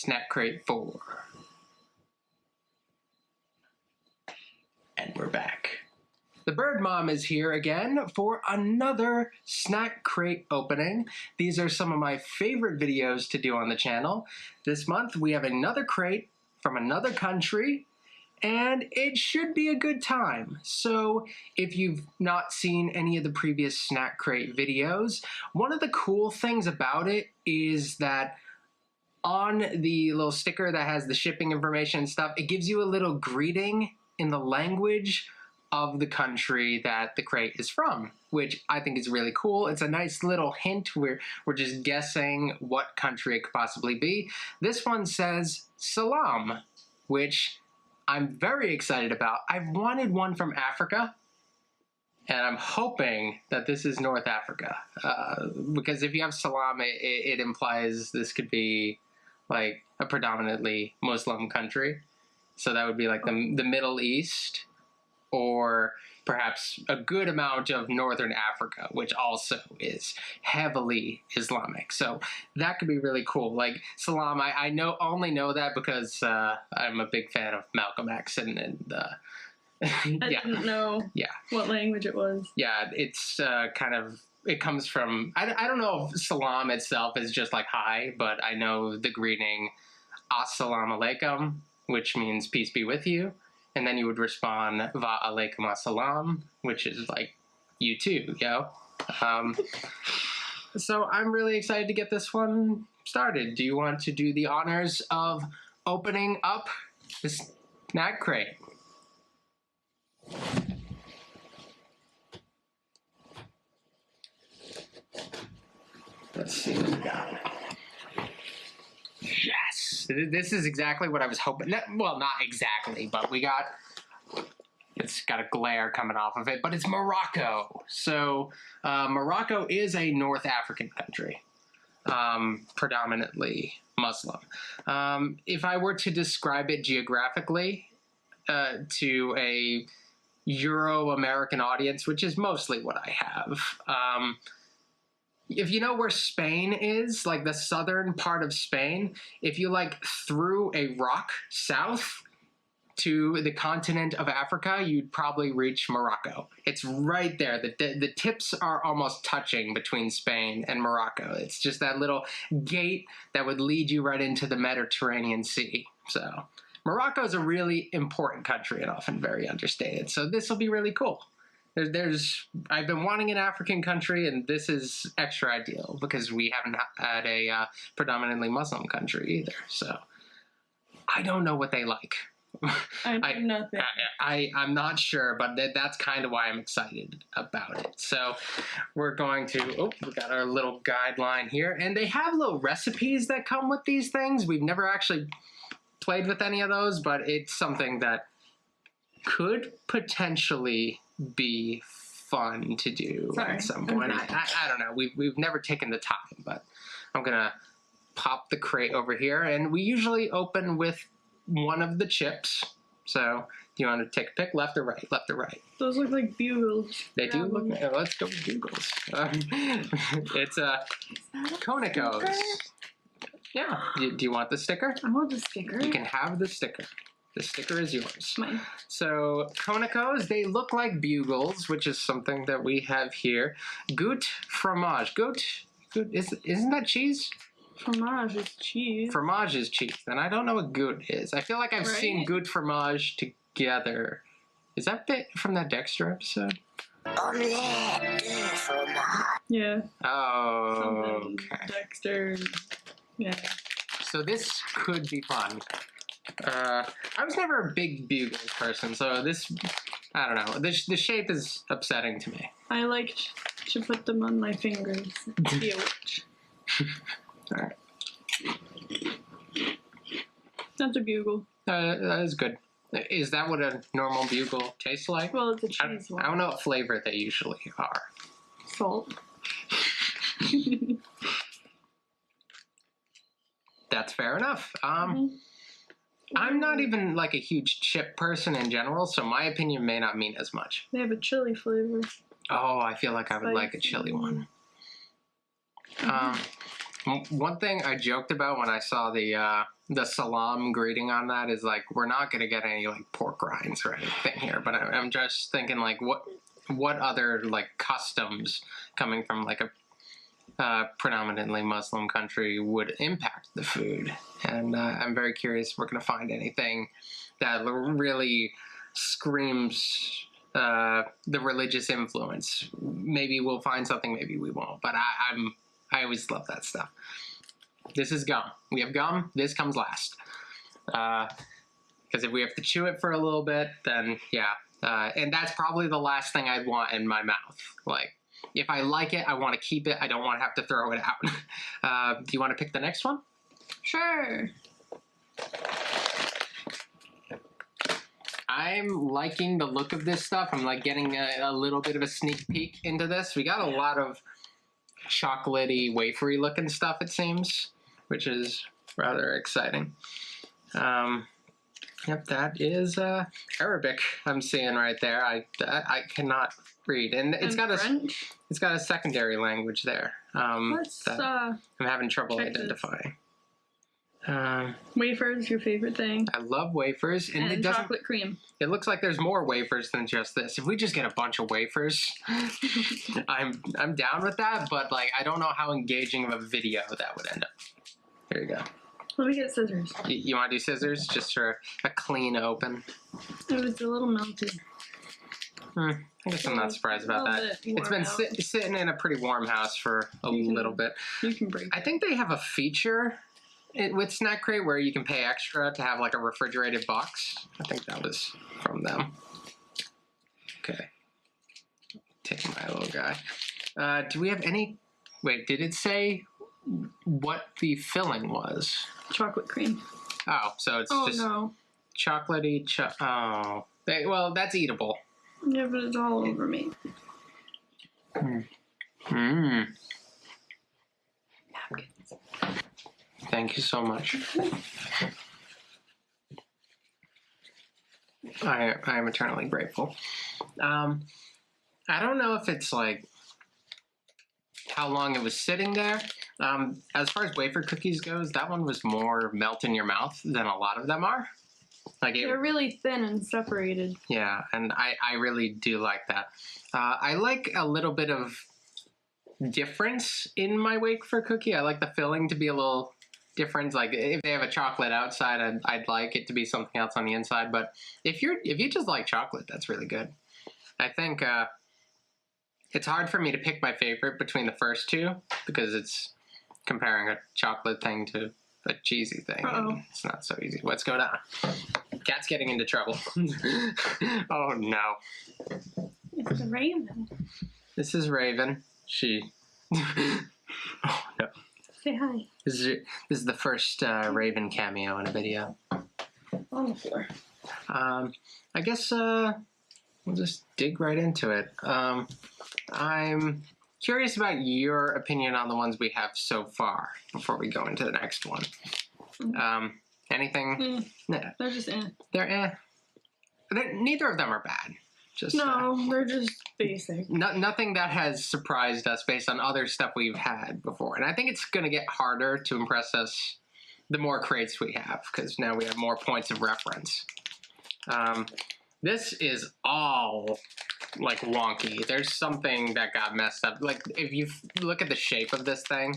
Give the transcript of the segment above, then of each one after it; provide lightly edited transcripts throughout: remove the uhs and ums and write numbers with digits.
Snack Crate 4. And we're back. The Bird Mom is here again for another Snack Crate opening. These are some of my favorite videos to do on the channel. This month we have another crate from another country, and it should be a good time. So if you've not seen any of the previous Snack Crate videos, one of the cool things about it is that on the little sticker that has the shipping information and stuff, it gives you a little greeting in the language of the country that the crate is from, which I think is really cool. It's a nice little hint. We're just guessing what country it could possibly be. This one says Salam, which I'm very excited about. I've wanted one from Africa, and I'm hoping that this is North Africa, because if you have Salam, it implies this could be like a predominantly Muslim country. So that would be like the Middle East, or perhaps a good amount of Northern Africa, which also is heavily Islamic. So that could be really cool. Like Salam, I only know that because I'm a big fan of Malcolm X, and I didn't know what language it was. Yeah, it's kind of, it comes from, I don't know if Salam itself is just like hi, but I know the greeting Assalamu alaikum, which means peace be with you. And then you would respond, va alaikum assalam, which is like, you too, yo. So I'm really excited to get this one started. Do you want to do the honors of opening up this snack crate? Let's see what we got. Yes! This is exactly what I was hoping. Well, not exactly, but we got... It's got a glare coming off of it, but it's Morocco. So, Morocco is a North African country, predominantly Muslim. If I were to describe it geographically to a Euro-American audience, which is mostly what I have, if you know where Spain is, like the southern part of Spain, if you like threw a rock south to the continent of Africa, you'd probably reach Morocco. It's right there. The tips are almost touching between Spain and Morocco. It's just that little gate that would lead you right into the Mediterranean Sea. So Morocco is a really important country and often very understated. So this will be really cool. I've been wanting an African country, and this is extra ideal because we haven't had a predominantly Muslim country either. So I don't know what they like. I know nothing. I'm not sure, but that's kind of why I'm excited about it. So we're going to, we got our little guideline here, and they have little recipes that come with these things. We've never actually played with any of those, but it's something that could potentially be fun to do at some point. I don't know. We've never taken the time, but I'm gonna pop the crate over here, and we usually open with one of the chips. So do you want to take a pick, left or right? Left or right? Those look like bugles. They do look. Let's go with bugles. It's Conicos. Yeah. Do you want the sticker? I want the sticker. You can have the sticker. The sticker is yours. Mine. So, Conicos, they look like bugles, which is something that we have here. Goût fromage. Goût, isn't that cheese? Fromage is cheese. Fromage is cheese. And I don't know what goût is. I feel like I've seen goût fromage together. Is that bit from that Dexter episode? Omelette de fromage. Yeah. Oh, okay. Dexter. Yeah. So this could be fun. I was never a big bugles person, so this, I don't know, the shape is upsetting to me. I like to put them on my fingers. Alright. That's a bugle. That is good. Is that what a normal bugle tastes like? Well, it's a cheese one. I don't know what flavor they usually are. Salt. That's fair enough. I'm not even like a huge chip person in general, so my opinion may not mean as much. They have a chili flavor. Oh, I feel like I would like a chili one. One thing I joked about when I saw the salam greeting on that is like, we're not gonna get any like pork rinds or anything here, but I'm just thinking like, what other like customs coming from like a predominantly Muslim country would impact the food, and I'm very curious if we're gonna find anything that really screams the religious influence. Maybe we'll find something, maybe we won't, but I always love that stuff. This is gum. We have gum. This comes last. Because if we have to chew it for a little bit, then yeah. And that's probably the last thing I'd want in my mouth. Like, if I like it, I want to keep it. I don't want to have to throw it out. Do you want to pick the next one? Sure. I'm liking the look of this stuff. I'm like getting a little bit of a sneak peek into this. We got a lot of chocolatey, wafery looking stuff, it seems, which is rather exciting. Yep, that is Arabic I'm seeing right there. I cannot read, and it's got French? It's got a secondary language there. Let's I'm having trouble identifying. Wafers, your favorite thing. I love wafers, and it doesn't. Chocolate cream. It looks like there's more wafers than just this. If we just get a bunch of wafers, I'm down with that. But like, I don't know how engaging of a video that would end up. Here you go. Let me get scissors. You want to do scissors just for a clean open? It was a little melty. I guess I'm not surprised about that. It's been sitting in a pretty warm house for a little bit. You can break it. I think they have a feature with Snack Crate where you can pay extra to have like a refrigerated box. I think that was from them. Okay. Take my little guy. Do we have any... Wait, did it say what the filling was? Chocolate cream. Oh, so it's just chocolatey... oh. Well, that's eatable. Yeah, but it's all over me. Thank you so much. I am eternally grateful. I don't know if it's like how long it was sitting there. As far as wafer cookies goes, that one was more melt in your mouth than a lot of them are. Like they're really thin and separated. Yeah, and I really do like that. I like a little bit of difference in my wafer cookie. I like the filling to be a little different. Like if they have a chocolate outside, I'd like it to be something else on the inside. But if you just like chocolate, that's really good. I think it's hard for me to pick my favorite between the first two because it's comparing a chocolate thing to a cheesy thing. And it's not so easy. What's going on? Cat's getting into trouble. Oh no. It's a raven. This is Raven. She. Oh no. Say hi. This is the first Raven cameo in a video. On the floor. I guess we'll just dig right into it. I'm curious about your opinion on the ones we have so far before we go into the next one. Anything? They're just They're neither of them are bad. Just they're just basic. Nothing that has surprised us based on other stuff we've had before. And I think it's going to get harder to impress us the more crates we have, because now we have more points of reference. This is all like wonky. There's something that got messed up. Like if you look at the shape of this thing,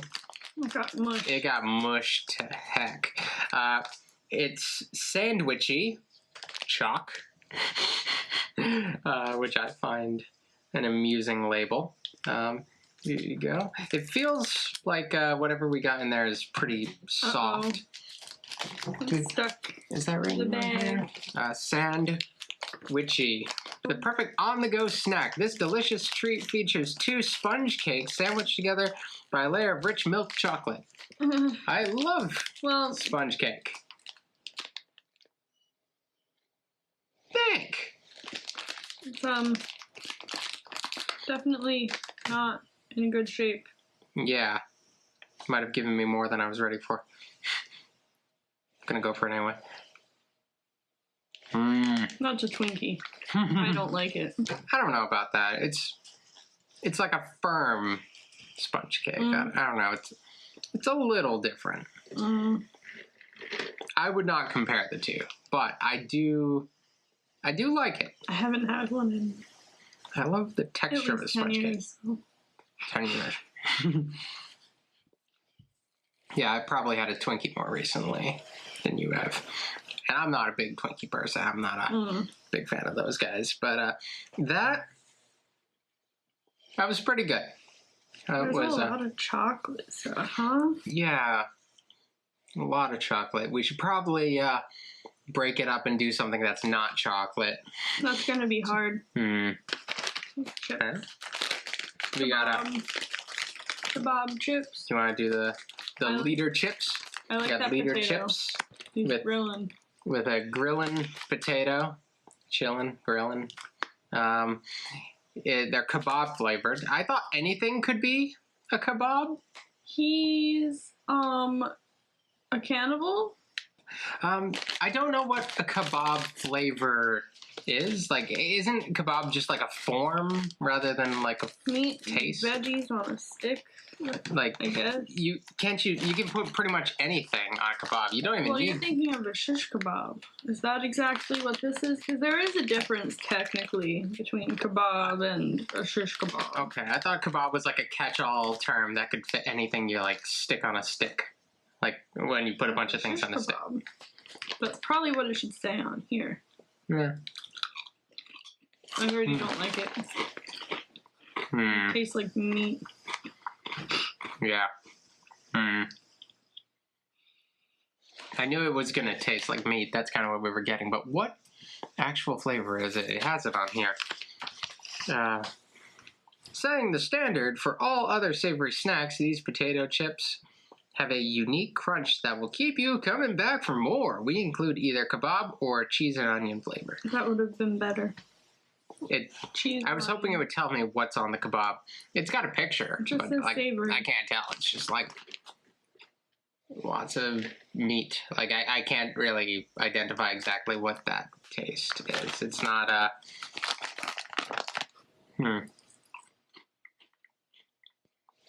it got mushed to heck. It's sandwichy chalk, which I find an amusing label. Here you go. It feels like whatever we got in there is pretty soft. It's stuck. Is that right? The bag. Sandwichy. The perfect on-the-go snack. This delicious treat features 2 sponge cakes sandwiched together by a layer of rich milk chocolate. I love sponge cake. Think. It's definitely not in good shape. Yeah. Might have given me more than I was ready for. Gonna go for it anyway. Not just Twinkie. I don't like it. I don't know about that. It's like a firm sponge cake. I don't know. It's a little different. I would not compare the two, but I do like it. I haven't had one in... I love the texture of a sponge cake. 10 years. Yeah, I probably had a Twinkie more recently than you have. And I'm not a big Twinkie person. I'm not a big fan of those guys. But that was pretty good. There's a lot of chocolate stuff, huh? Yeah, a lot of chocolate. We should probably break it up and do something that's not chocolate. That's going to be hard. Okay. We got kebab chips. Do you want to do the leader chips? I like that leader potato. Chips grilling. With a grilling potato, grilling. They're kebab flavored. I thought anything could be a kebab. He's a cannibal. I don't know what a kebab flavor is. Like, isn't kebab just like a form rather than like a meat, taste? Veggies on a stick. Like, I guess you can put pretty much anything on a kebab. You don't even need. You're thinking of a shish kebab. Is that exactly what this is? Because there is a difference technically between kebab and a shish kebab. Okay, I thought kebab was like a catch-all term that could fit anything you like stick on a stick. Like when you put a bunch of things on a stick. That's probably what it should say on here. Yeah. I already don't like it. It tastes like meat. Yeah. I knew it was going to taste like meat. That's kind of what we were getting. But what actual flavor is it? It has it on here. Setting the standard for all other savory snacks, these potato chips have a unique crunch that will keep you coming back for more. We include either kebab or cheese and onion flavor. That would have been better. I was hoping it would tell me what's on the kebab. It's got a picture, just but like, savory. I can't tell. It's just like lots of meat. Like I can't really identify exactly what that taste is. It's not a...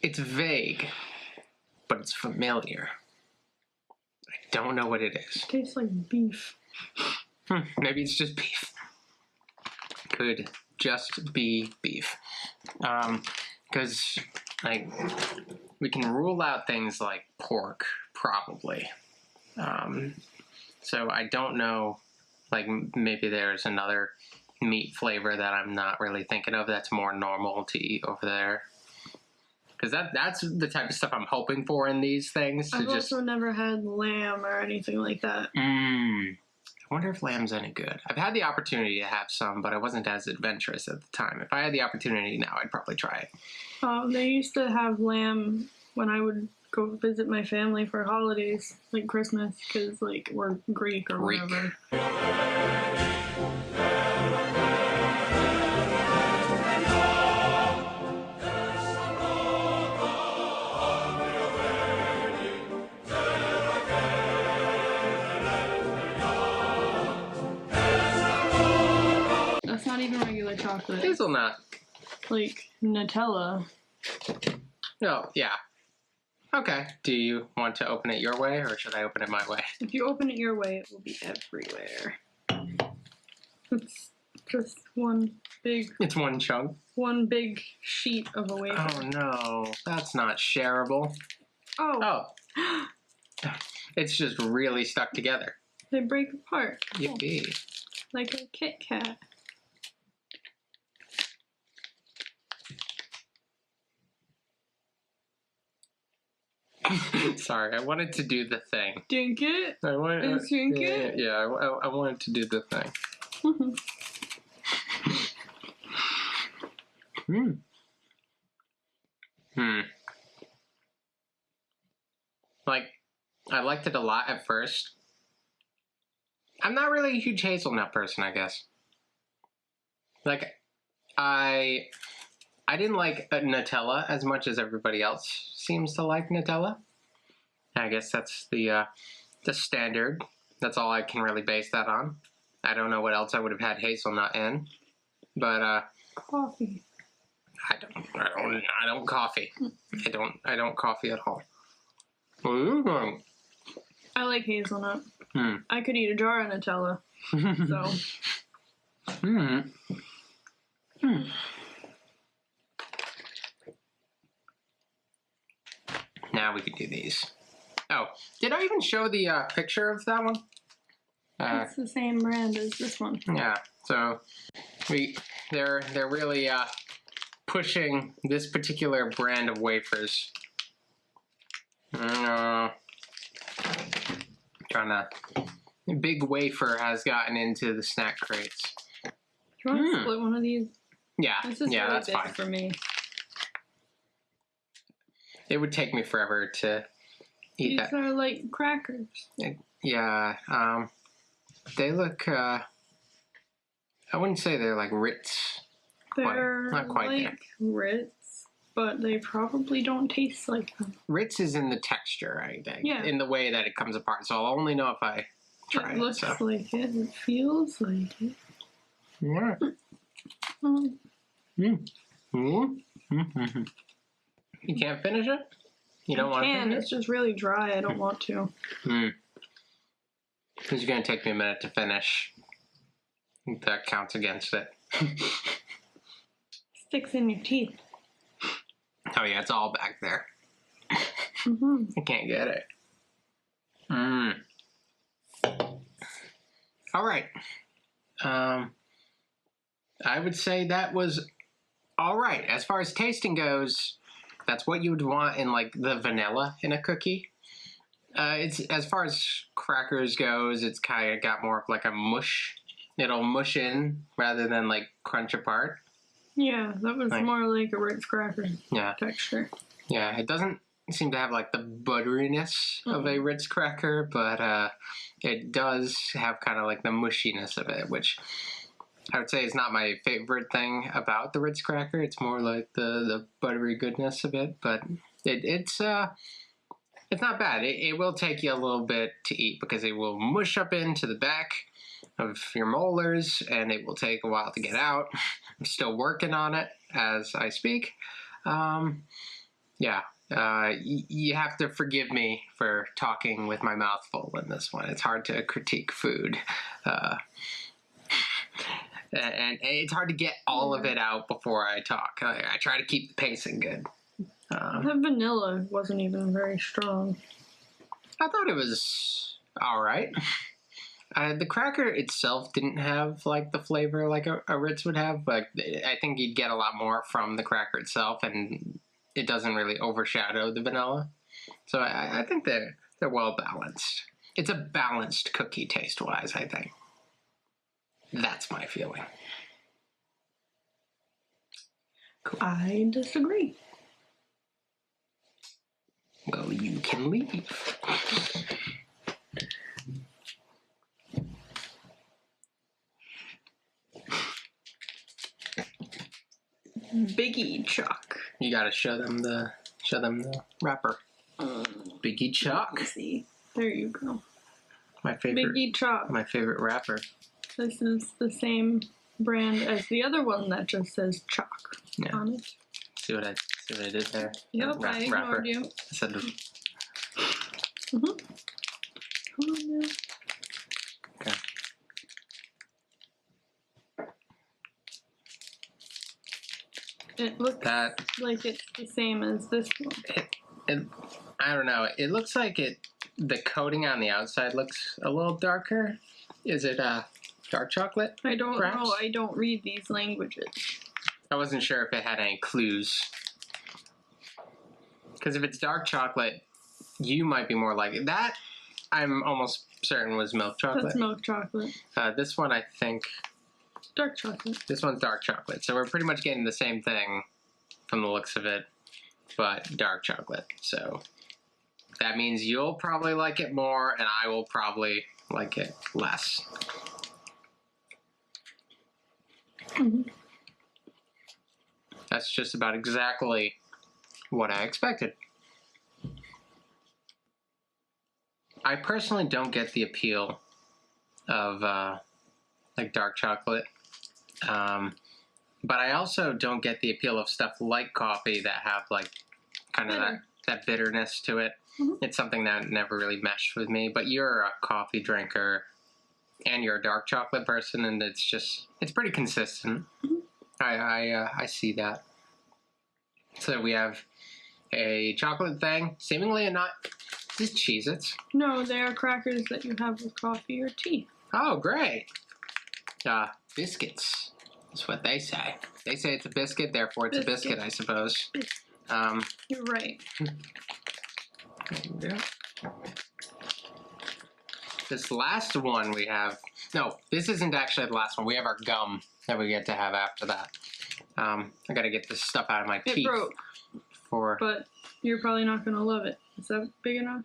It's vague, but it's familiar. I don't know what it is. It tastes like beef. Maybe it's just beef. Could just be beef. Because, like, we can rule out things like pork, probably. So I don't know, like, maybe there's another meat flavor that I'm not really thinking of that's more normal to eat over there. Because that's the type of stuff I'm hoping for in these things. I've also never had lamb or anything like that. I wonder if lamb's any good. I've had the opportunity to have some, but I wasn't as adventurous at the time. If I had the opportunity now, I'd probably try it. They used to have lamb when I would go visit my family for holidays, like Christmas, because like we're Greek or whatever. That's not even regular chocolate. Hazelnut. Like Nutella. Oh, yeah. Okay. Do you want to open it your way, or should I open it my way? If you open it your way, it will be everywhere. It's just one big... It's one chunk? One big sheet of a wafer. Oh, no. That's not shareable. Oh. It's just really stuck together. They break apart. Yippee. Like a Kit Kat. Sorry, I wanted to do the thing. Dink it? I wanted, dink it? Yeah, I wanted to do the thing. Like, I liked it a lot at first. I'm not really a huge hazelnut person, I guess. Like, I didn't like Nutella as much as everybody else seems to like Nutella. I guess that's the standard. That's all I can really base that on. I don't know what else I would have had hazelnut in, but coffee. I don't coffee. I don't coffee at all. Ooh. I like hazelnut. Hmm. I could eat a jar of Nutella. So. Hmm. Hmm. Now we could do these. Oh, did I even show the picture of that one? It's the same brand as this one. Yeah. So they're really pushing this particular brand of wafers. Trying to. Big Wafer has gotten into the snack crates. Do you want to split one of these? Yeah, This is yeah, really that's big fine. for me. It would take me forever to eat These are like crackers. Yeah, they look. I wouldn't say they're like Ritz. They're Not quite like there. Ritz, but they probably don't taste like them. Ritz is in the texture, I think. Yeah. In the way that it comes apart. So I'll only know if I try it. It looks like it. It feels like it. Yeah. Um, You can't finish it? You don't want to I can. finish It's just really dry. I don't want to. It's going to take me a minute to finish. That counts against it. Sticks in your teeth. Oh yeah, it's all back there. Mm-hmm. I can't get it. All right. I would say that was all right. As far as tasting goes, that's what you would want in like the vanilla in a cookie. It's as far as crackers goes, it's kind of got more of like a mush. It'll mush in rather than like crunch apart. Yeah, that was Like- more like a Ritz cracker Yeah. texture. Yeah, it doesn't seem to have like the butteriness of a Ritz cracker, but it does have kind of like the mushiness of it, which I would say is not my favorite thing about the Ritz cracker. It's more like the buttery goodness of it, but it's not bad. It will take you a little bit to eat because it will mush up into the back of your molars, and it will take a while to get out. I'm still working on it as I speak. Yeah. You have to forgive me for talking with my mouth full in this one. It's hard to critique food. And it's hard to get all of it out before I talk. I try to keep the pacing good. The vanilla wasn't even very strong. I thought it was all right. The cracker itself didn't have like the flavor like a Ritz would have, but I think you'd get a lot more from the cracker itself, and it doesn't really overshadow the vanilla. So I think they're well balanced. It's a balanced cookie taste wise, I think. That's my feeling. Cool. I disagree. Well, you can leave. Biggie Chuck. You gotta show them the wrapper. Biggie Chuck. See, there you go. My favorite. Biggie Chuck. My favorite wrapper. This is the same brand as the other one that just says Chuck on it. See what I did there? Yep, I ignored you. I said the, Come on now. okay. It looks That like it's the same as this one. I don't know. It looks like the coating on the outside looks a little darker. Is it dark chocolate? I don't perhaps? know. I don't read these languages. I wasn't sure if it had any clues. Because if it's dark chocolate, you might be more like it. That I'm almost certain was milk chocolate. That's milk chocolate. This one, I think, Dark chocolate. this one's dark chocolate. So we're pretty much getting the same thing from the looks of it, but dark chocolate. So that means you'll probably like it more, and I will probably like it less. That's just about exactly what I expected. I personally don't get the appeal of like dark chocolate, but I also don't get the appeal of stuff like coffee that have like kind of that bitterness to it. It's something that never really meshed with me, but you're a coffee drinker and you're a dark chocolate person, and it's pretty consistent. I see that. So we have a chocolate thing, seemingly a nut. These Cheez-Its. No, they are crackers that you have with coffee or tea. Oh, great. Biscuits. That's what they say. They say it's a biscuit, therefore it's a biscuit, I suppose. You're right. There we go. This last one we have... No, this isn't actually the last one. We have our gum that we get to have after that. I gotta get this stuff out of my teeth. It broke. But you're probably not gonna love it. Is that big enough?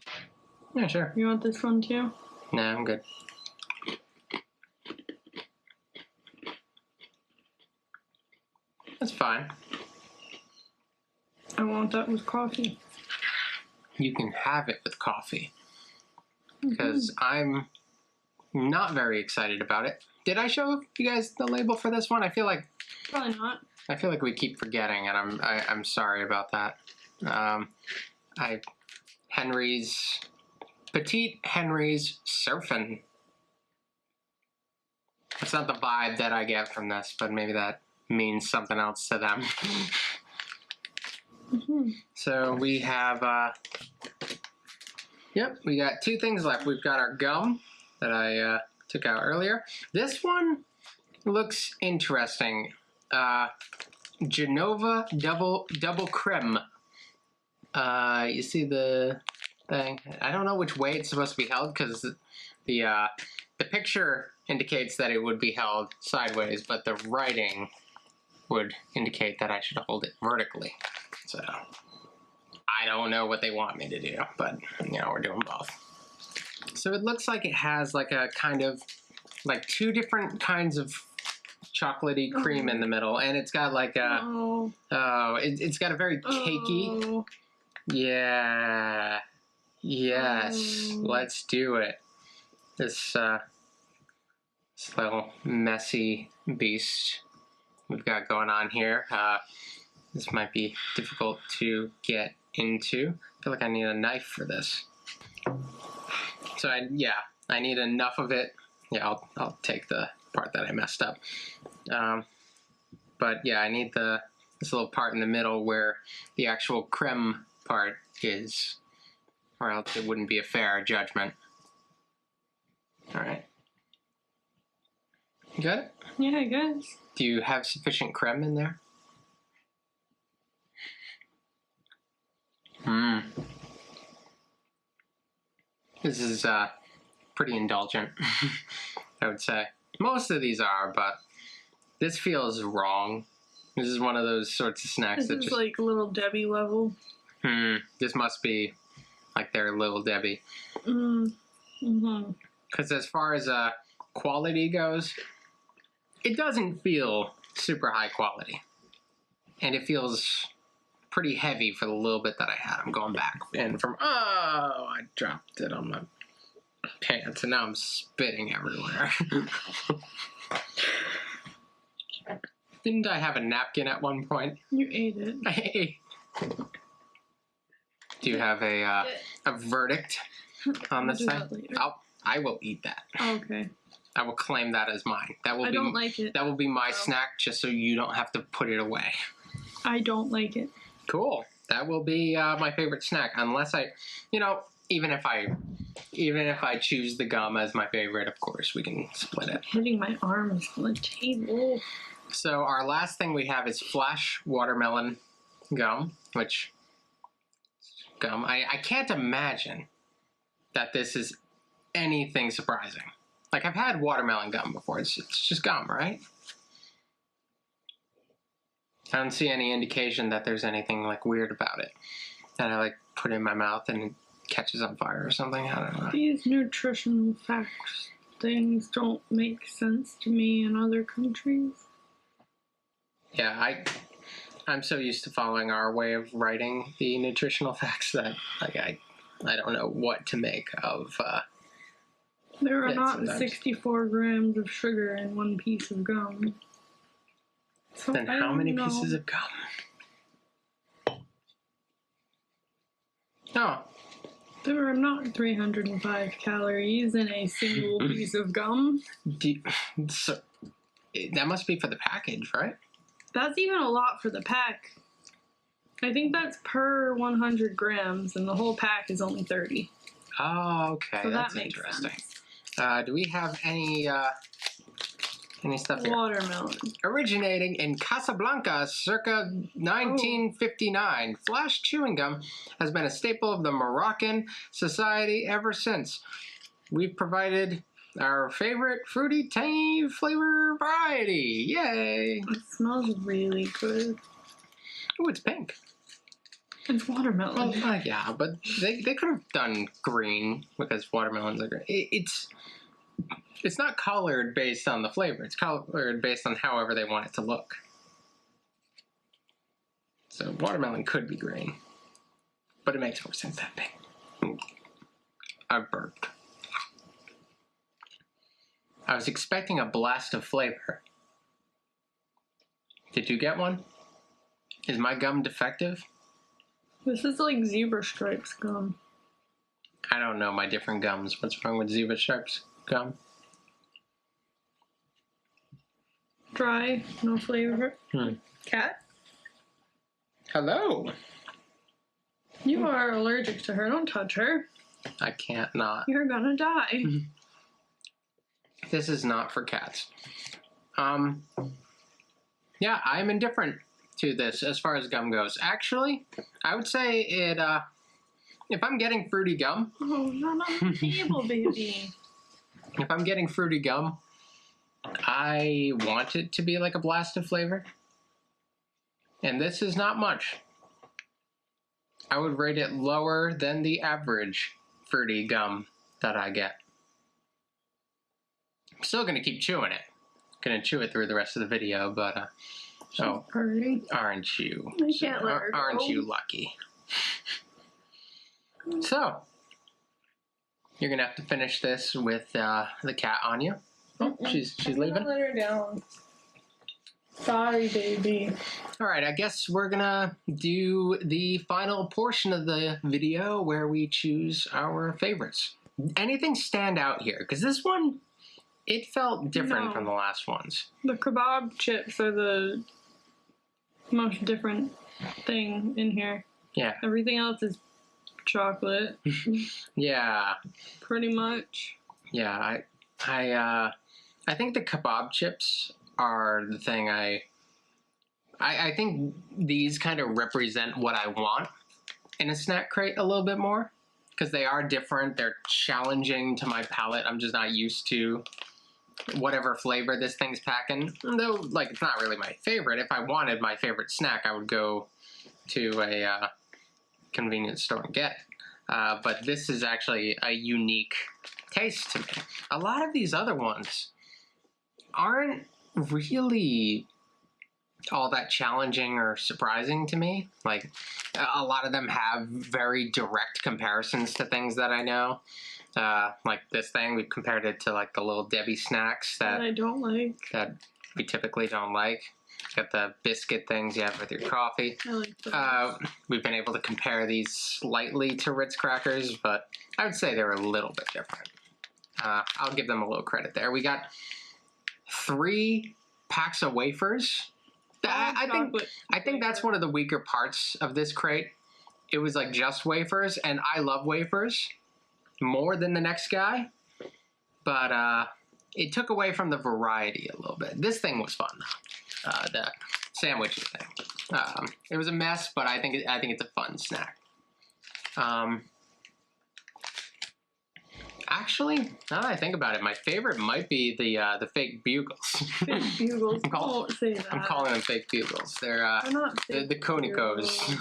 Yeah, sure. You want this one too? Nah, I'm good. That's fine. I want that with coffee. You can have it with coffee. Because I'm not very excited about it. Did I show you guys the label for this one? I feel like... Probably not. I feel like we keep forgetting, and I'm sorry about that. Petite Henry's Surfin'. That's not the vibe that I get from this, but maybe that means something else to them. So we have, yep, we got two things left. We've got our gum that I took out earlier. This one looks interesting. Genova double creme. You see the thing? I don't know which way it's supposed to be held because the picture indicates that it would be held sideways, but the writing would indicate that I should hold it vertically. So I don't know what they want me to do, but you know, we're doing both. So it looks like it has like a kind of like two different kinds of chocolatey cream in the middle, and it's got like a it's got a very cakey. Yeah. Yes. Let's do it. This little messy beast we've got going on here. This might be difficult to get into. I feel like I need a knife for this. So I need enough of it. Yeah, I'll take the part that I messed up. But yeah, I need this little part in the middle where the actual creme part is, or else it wouldn't be a fair judgment. All right. You got it? Yeah, I guess. Do you have sufficient creme in there? This is pretty indulgent, I would say. Most of these are, but this feels wrong. This is one of those sorts of snacks that This is just... like Little Debbie level. This must be like their Little Debbie. Because as far as quality goes, it doesn't feel super high quality. And it feels pretty heavy for the little bit that I had. I'm going back. And from, I dropped it on my pants, and now I'm spitting everywhere. Didn't I have a napkin at one point? You ate it. Hey. Do you have a verdict on this thing? I will eat that. Okay. I will claim that as mine. I don't like it. That will be my snack, just so you don't have to put it away. I don't like it. Cool. That will be my favorite snack, unless even if I choose the gum as my favorite, of course we can split it. Hitting my arms on the table. So our last thing we have is Flash Watermelon Gum, which gum. I can't imagine that this is anything surprising. Like, I've had watermelon gum before. It's just gum, right? I don't see any indication that there's anything like weird about it that I like put in my mouth and it catches on fire or something. I don't know. These nutrition facts things don't make sense to me in other countries. Yeah, I'm so used to following our way of writing the nutritional facts that like I don't know what to make of. There are not sometimes. 64 grams of sugar in one piece of gum. So Then how many pieces of gum? Oh, There are not 305 calories in a single piece of gum. so that must be for the package, right? That's even a lot for the pack. I think that's per 100 grams, and the whole pack is only 30. Oh, okay, So that's that makes interesting. sense. Do we have any stuff here? Watermelon. Originating in Casablanca circa 1959, flash chewing gum has been a staple of the Moroccan society ever since. We've provided our favorite fruity, tangy flavor variety. Yay! It smells really good. Oh, it's pink. It's watermelon. Well, yeah, but they could have done green because watermelons are green. It's not colored based on the flavor. It's colored based on however they want it to look. So watermelon could be green, but it makes more sense that pink. Ooh. I burped. I was expecting a blast of flavor. Did you get one? Is my gum defective? This is like zebra stripes gum. I don't know my different gums. What's wrong with zebra stripes gum? Dry, no flavor. Cat? Hello. You are allergic to her. Don't touch her. I can't not. You're gonna die. This is not for cats. Yeah, I'm indifferent to this as far as gum goes. Actually, I would say it, if I'm getting fruity gum... Oh, not on the table, baby. If I'm getting fruity gum, I want it to be like a blast of flavor. And this is not much. I would rate it lower than the average fruity gum that I get. I'm still going to keep chewing it. Going to chew it through the rest of the video, but oh, Hurting. aren't you? I can't let her go. Aren't you lucky? So, you're going to have to finish this with the cat on you. Oh, she's leaving. Let her down. Sorry, baby. All right, I guess we're gonna do the final portion of the video where we choose our favorites. Anything stand out here? Because this one, it felt different from the last ones. The kebab chips are the most different thing in here. Yeah. Everything else is chocolate. Yeah. Pretty much. Yeah, I think the kebab chips are the thing I think these kind of represent what I want in a snack crate a little bit more, because they are different. They're challenging to my palate. I'm just not used to whatever flavor this thing's packing. Though, like, it's not really my favorite. If I wanted my favorite snack, I would go to a convenience store and get it. But this is actually a unique taste to me. A lot of these other ones aren't really all that challenging or surprising to me. Like, a lot of them have very direct comparisons to things that I know. Like this thing, we've compared it to like the little Debbie snacks that I don't like. That we typically don't like. Got the biscuit things you have with your coffee. I like those. We've been able to compare these slightly to Ritz crackers, but I would say they're a little bit different. I'll give them a little credit there. We got 3 packs of wafers. I think that's one of the weaker parts of this crate. It was like just wafers, and I love wafers more than the next guy, but it took away from the variety a little bit. This thing was fun though. The sandwiches thing. It was a mess, but I think it's a fun snack. Actually, now that I think about it, my favorite might be the fake bugles. Fake bugles. Don't say that. I'm calling them fake bugles. They're not fake the Konikos.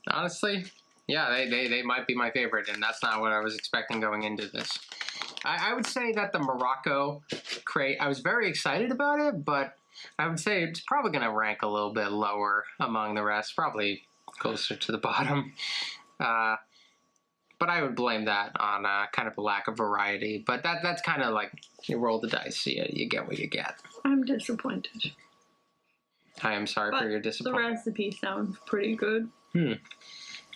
Honestly, yeah, they might be my favorite, and that's not what I was expecting going into this. I would say that the Morocco crate, I was very excited about it, but I would say it's probably going to rank a little bit lower among the rest, probably closer to the bottom. But I would blame that on kind of a lack of variety. But that's kind of like, you roll the dice, so you get what you get. I'm disappointed. I am sorry for your disappointment. The recipe sounds pretty good.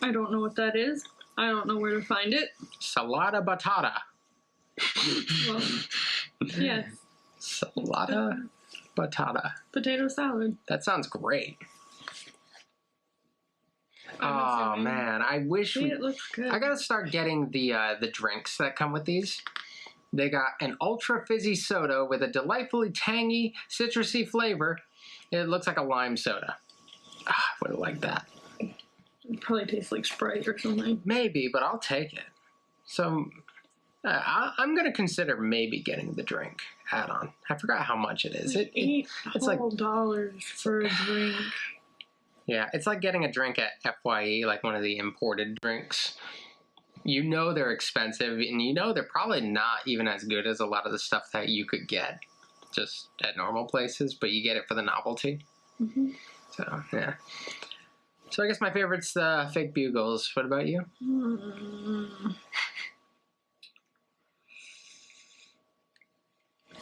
I don't know what that is. I don't know where to find it. Salada batata. Well, yes. Salada batata. Potato salad. That sounds great. I'm Oh assuming. man, I wish See, it looks good. I gotta start getting the drinks that come with these. They got an ultra fizzy soda with a delightfully tangy, citrusy flavor. It looks like a lime soda. I would have liked that. It probably tastes like Sprite or something. Maybe, but I'll take it. So I'm gonna consider maybe getting the drink add-on. I forgot how much it is. It's like $8 for a drink. Yeah, it's like getting a drink at FYE, like one of the imported drinks. You know they're expensive, and you know they're probably not even as good as a lot of the stuff that you could get just at normal places, but you get it for the novelty. Mm-hmm. So, yeah. So I guess my favorite's the fake bugles. What about you?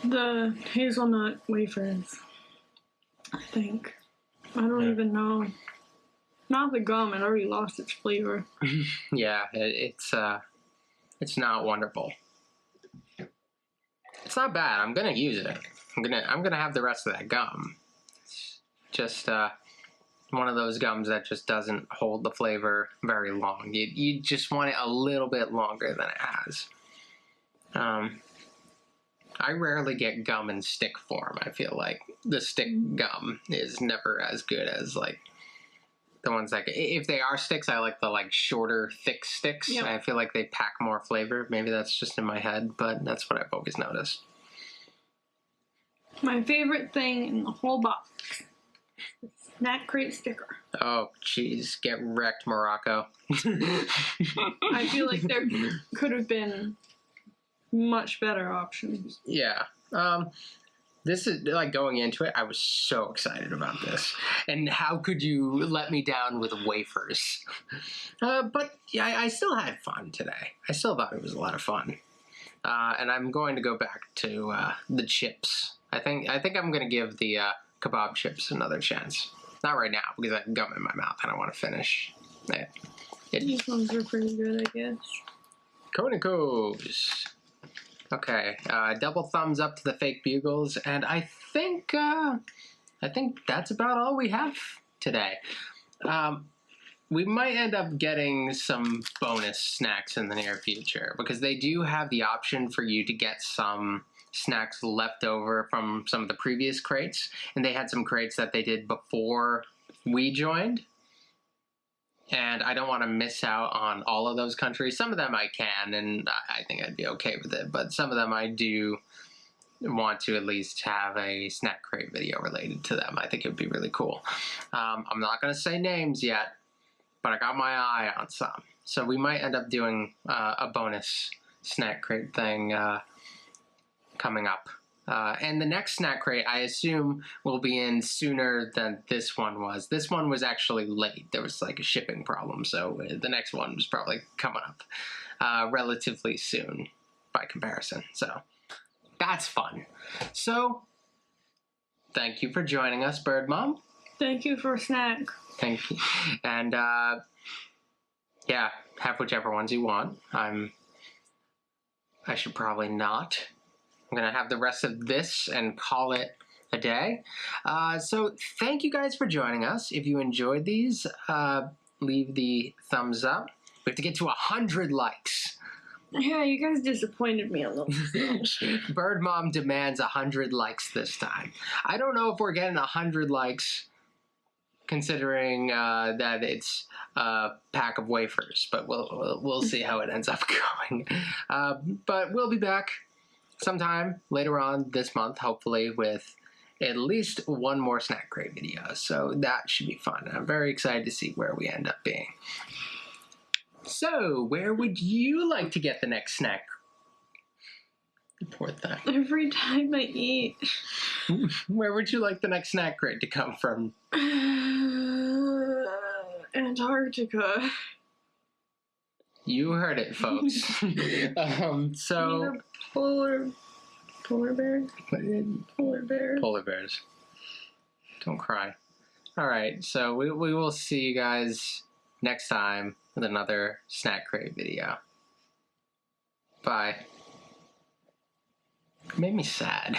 The hazelnut wafers, I think. I don't even know. Not the gum, it already lost its flavor. Yeah, it's not wonderful. It's not bad. I'm gonna use it. I'm gonna have the rest of that gum. It's just one of those gums that just doesn't hold the flavor very long. You just want it a little bit longer than it has. I rarely get gum in stick form. I feel like the stick gum is never as good as like the ones that if they are sticks, I like the like shorter, thick sticks. Yep. I feel like they pack more flavor. Maybe that's just in my head, but that's what I've always noticed. My favorite thing in the whole box is the snack crate sticker. Oh, jeez, get wrecked, Morocco. I feel like there could have been much better options. Yeah. This is like going into it, I was so excited about this. And how could you let me down with wafers? But yeah, I still had fun today. I still thought it was a lot of fun. And I'm going to go back to the chips. I think I'm going to give the kebab chips another chance. Not right now, because I have gum in my mouth and I want to finish. These ones are pretty good, I guess. Conicos. Okay, double thumbs up to the fake bugles, and I think that's about all we have today. We might end up getting some bonus snacks in the near future, because they do have the option for you to get some snacks left over from some of the previous crates, and they had some crates that they did before we joined. And I don't want to miss out on all of those countries. Some of them I can, and I think I'd be okay with it. But some of them I do want to at least have a snack crate video related to them. I think it would be really cool. I'm not going to say names yet, but I got my eye on some. So we might end up doing a bonus snack crate thing coming up. And the next snack crate, I assume, will be in sooner than this one was. This one was actually late. There was like a shipping problem, so the next one was probably coming up relatively soon by comparison. So that's fun. So thank you for joining us, Bird Mom. Thank you for a snack. Thank you. And yeah, have whichever ones you want. I should probably not. I'm going to have the rest of this and call it a day. So thank you guys for joining us. If you enjoyed these, leave the thumbs up. We have to get to 100 likes. Yeah, you guys disappointed me a little. Bird Mom demands 100 likes this time. I don't know if we're getting 100 likes considering that it's a pack of wafers, but we'll see how it ends up going. But we'll be back sometime later on this month, hopefully, with at least one more snack crate video. So that should be fun. I'm very excited to see where we end up being. So, where would you like to get the next snack? Poor thing. Every time I eat. Where would you like the next snack crate to come from? Antarctica. You heard it, folks. So Polar bear? Polar bear. Polar bears. Don't cry. All right, so we will see you guys next time with another Snack Crate video. Bye. Made me sad.